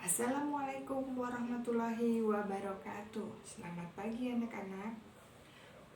Assalamualaikum warahmatullahi wabarakatuh. Selamat pagi anak-anak.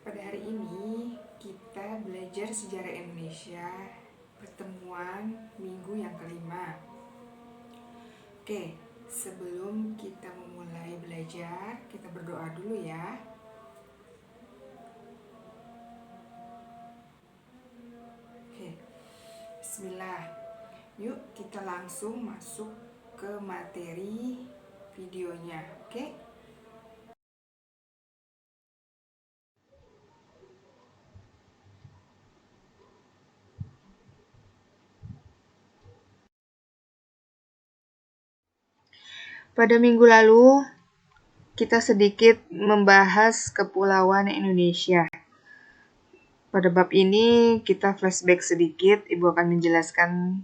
Pada hari ini kita belajar sejarah Indonesia, pertemuan minggu yang kelima. Oke, sebelum kita memulai belajar, kita berdoa dulu ya. Oke, bismillah. Yuk kita langsung masuk ke materi videonya, oke? Pada minggu lalu, kita sedikit membahas kepulauan Indonesia. Pada bab ini, kita flashback sedikit. Ibu akan menjelaskan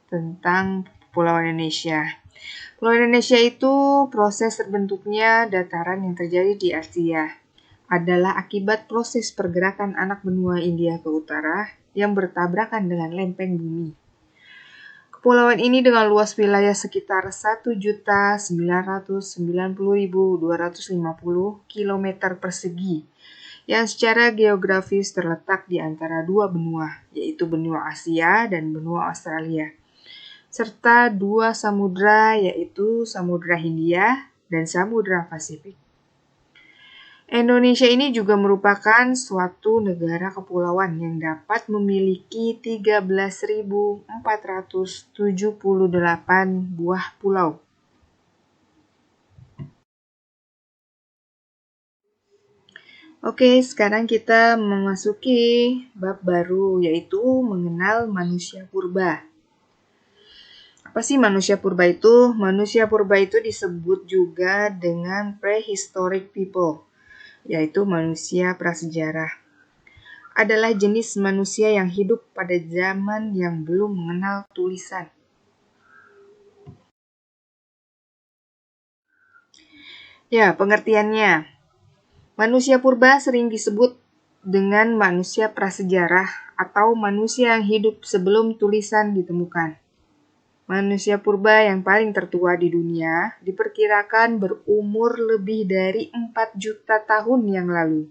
tentang Kepulauan Indonesia. Pulau Indonesia itu proses terbentuknya dataran yang terjadi di Asia adalah akibat proses pergerakan anak benua India ke utara yang bertabrakan dengan lempeng bumi. Kepulauan ini dengan luas wilayah sekitar 1.990.250 km persegi yang secara geografis terletak di antara dua benua, yaitu benua Asia dan benua Australia, serta dua samudra, yaitu Samudra Hindia dan Samudra Pasifik. Indonesia ini juga merupakan suatu negara kepulauan yang dapat memiliki 13.478 buah pulau. Oke, sekarang kita memasuki bab baru, yaitu mengenal manusia purba. Apa sih manusia purba itu? Manusia purba itu disebut juga dengan prehistoric people, yaitu manusia prasejarah. Adalah jenis manusia yang hidup pada zaman yang belum mengenal tulisan. Ya, pengertiannya. Manusia purba sering disebut dengan manusia prasejarah atau manusia yang hidup sebelum tulisan ditemukan. Manusia purba yang paling tertua di dunia diperkirakan berumur lebih dari 4 juta tahun yang lalu.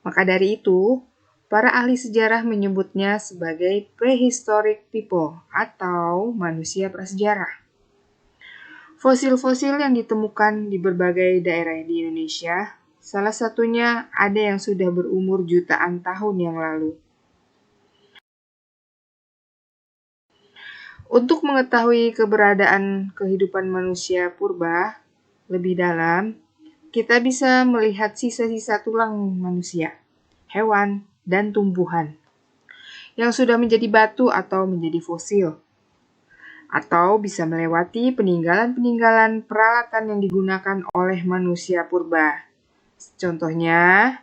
Maka dari itu, para ahli sejarah menyebutnya sebagai prehistoric people atau manusia prasejarah. Fosil-fosil yang ditemukan di berbagai daerah di Indonesia, salah satunya ada yang sudah berumur jutaan tahun yang lalu. Untuk mengetahui keberadaan kehidupan manusia purba lebih dalam, kita bisa melihat sisa-sisa tulang manusia, hewan, dan tumbuhan yang sudah menjadi batu atau menjadi fosil. Atau bisa melewati peninggalan-peninggalan peralatan yang digunakan oleh manusia purba. Contohnya,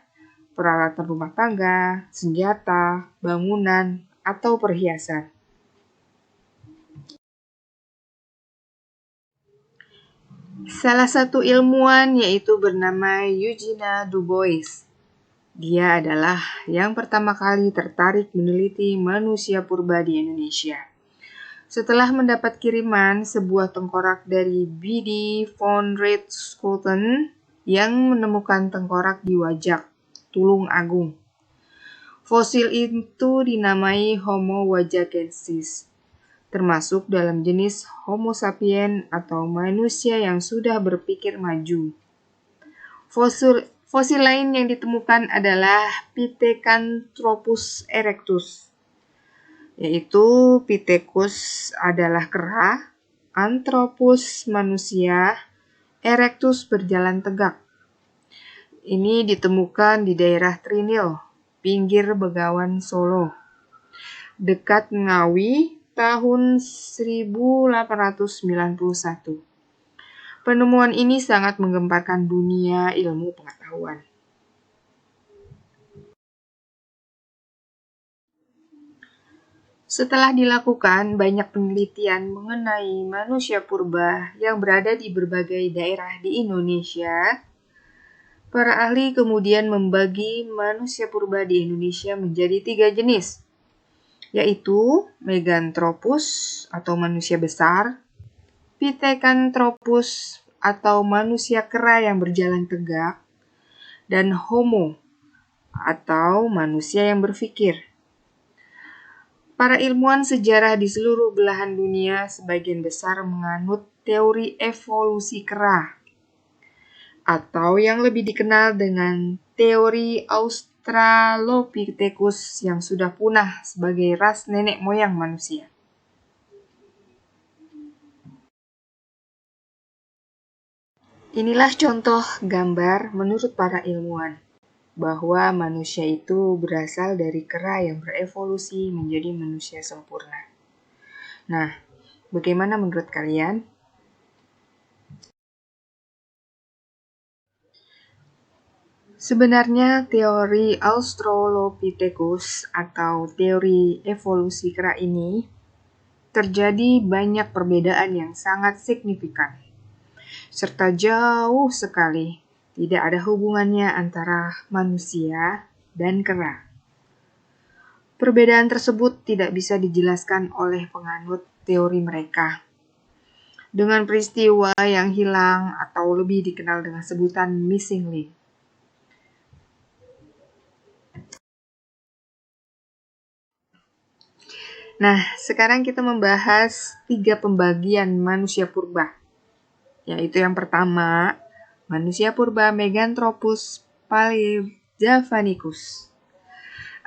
peralatan rumah tangga, senjata, bangunan, atau perhiasan. Salah satu ilmuwan yaitu bernama Eugene Du Bois. Dia adalah yang pertama kali tertarik meneliti manusia purba di Indonesia. Setelah mendapat kiriman sebuah tengkorak dari B.D. von Richthofen yang menemukan tengkorak di Wajak, Tulung Agung. Fosil itu dinamai Homo wajakensis, termasuk dalam jenis Homo sapien atau manusia yang sudah berpikir maju. Fosil lain yang ditemukan adalah Pithecanthropus erectus, yaitu Pithecus adalah kera, Anthropus manusia, Erectus berjalan tegak. Ini ditemukan di daerah Trinil, pinggir Begawan Solo, dekat Ngawi, tahun 1891. Penemuan ini sangat menggemparkan dunia ilmu pengetahuan. Setelah dilakukan banyak penelitian mengenai manusia purba yang berada di berbagai daerah di Indonesia, para ahli kemudian membagi manusia purba di Indonesia menjadi 3 jenis, yaitu Meganthropus atau manusia besar, Pithecanthropus atau manusia kera yang berjalan tegak, dan Homo atau manusia yang berpikir. Para ilmuwan sejarah di seluruh belahan dunia sebagian besar menganut teori evolusi kera, atau yang lebih dikenal dengan teori Australopithecus yang sudah punah sebagai ras nenek moyang manusia. Inilah contoh gambar menurut para ilmuwan bahwa manusia itu berasal dari kera yang berevolusi menjadi manusia sempurna. Nah, bagaimana menurut kalian? Sebenarnya teori Australopithecus atau teori evolusi kera ini terjadi banyak perbedaan yang sangat signifikan, serta jauh sekali tidak ada hubungannya antara manusia dan kera. Perbedaan tersebut tidak bisa dijelaskan oleh penganut teori mereka dengan peristiwa yang hilang atau lebih dikenal dengan sebutan missing link. Nah, sekarang kita membahas 3 pembagian manusia purba, yaitu yang pertama, manusia purba Meganthropus paleojavanicus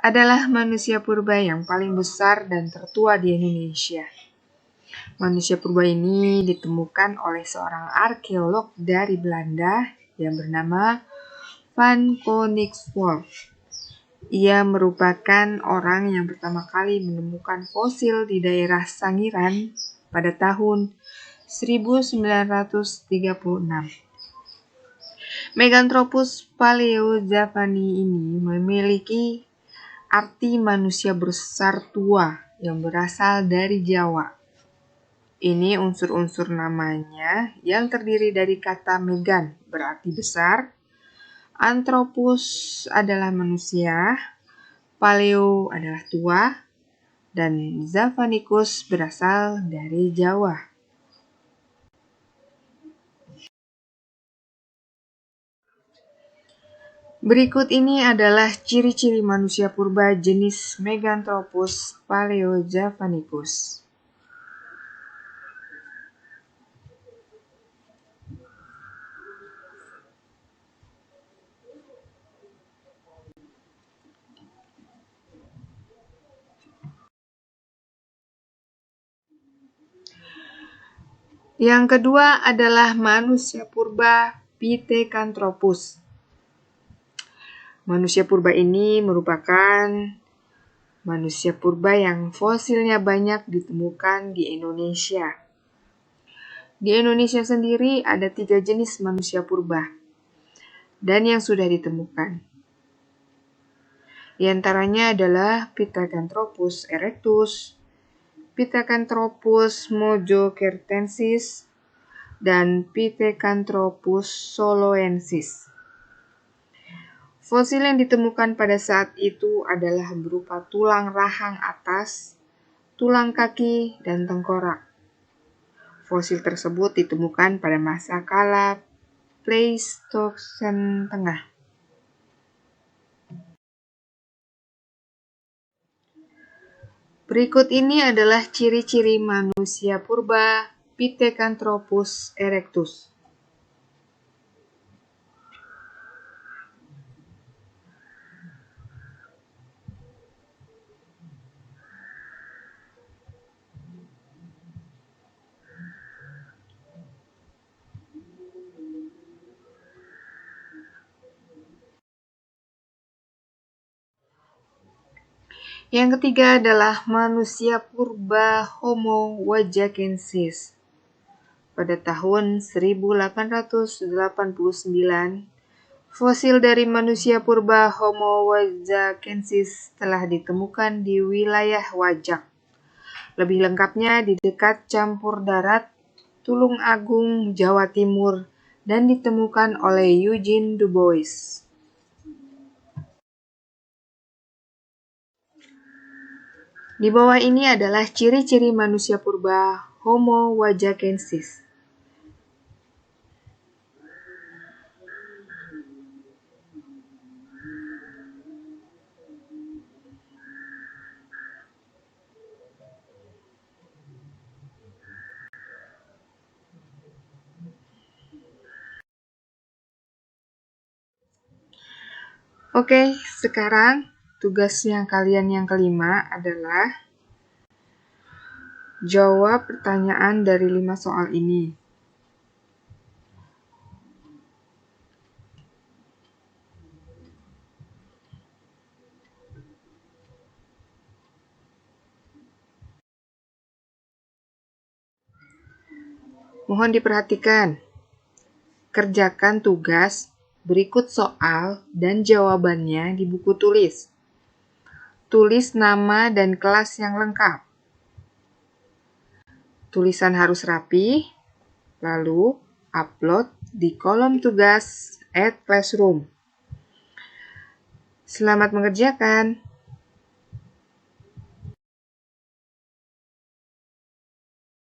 adalah manusia purba yang paling besar dan tertua di Indonesia. Manusia purba ini ditemukan oleh seorang arkeolog dari Belanda yang bernama Van Koningswolf. Ia merupakan orang yang pertama kali menemukan fosil di daerah Sangiran pada tahun 1936. Meganthropus paleojavani ini memiliki arti manusia besar tua yang berasal dari Jawa. Ini unsur-unsur namanya yang terdiri dari kata megan berarti besar, anthropus adalah manusia, paleo adalah tua, dan Javanicus berasal dari Jawa. Berikut ini adalah ciri-ciri manusia purba jenis Meganthropus paleojavanicus. Yang kedua adalah manusia purba Pithecanthropus. Manusia purba ini merupakan manusia purba yang fosilnya banyak ditemukan di Indonesia. Di Indonesia sendiri ada 3 jenis manusia purba dan yang sudah ditemukan. Di antaranya adalah Pithecanthropus erectus, Pithecanthropus mojocertensis, dan Pithecanthropus soloensis. Fosil yang ditemukan pada saat itu adalah berupa tulang rahang atas, tulang kaki, dan tengkorak. Fosil tersebut ditemukan pada masa kala Pleistosen Tengah. Berikut ini adalah ciri-ciri manusia purba Pithecanthropus erectus. Yang ketiga adalah manusia purba Homo wajakensis. Pada tahun 1889, fosil dari manusia purba Homo wajakensis telah ditemukan di wilayah Wajak. Lebih lengkapnya di dekat Campur Darat, Tulung Agung, Jawa Timur, dan ditemukan oleh Eugene Du Bois. Di bawah ini adalah ciri-ciri manusia purba Homo wajakensis. Oke, sekarang tugasnya kalian yang kelima adalah jawab pertanyaan dari 5 soal ini. Mohon diperhatikan. Kerjakan tugas berikut soal dan jawabannya di buku tulis. Tulis nama dan kelas yang lengkap. Tulisan harus rapi, lalu upload di kolom tugas @classroom. Selamat mengerjakan.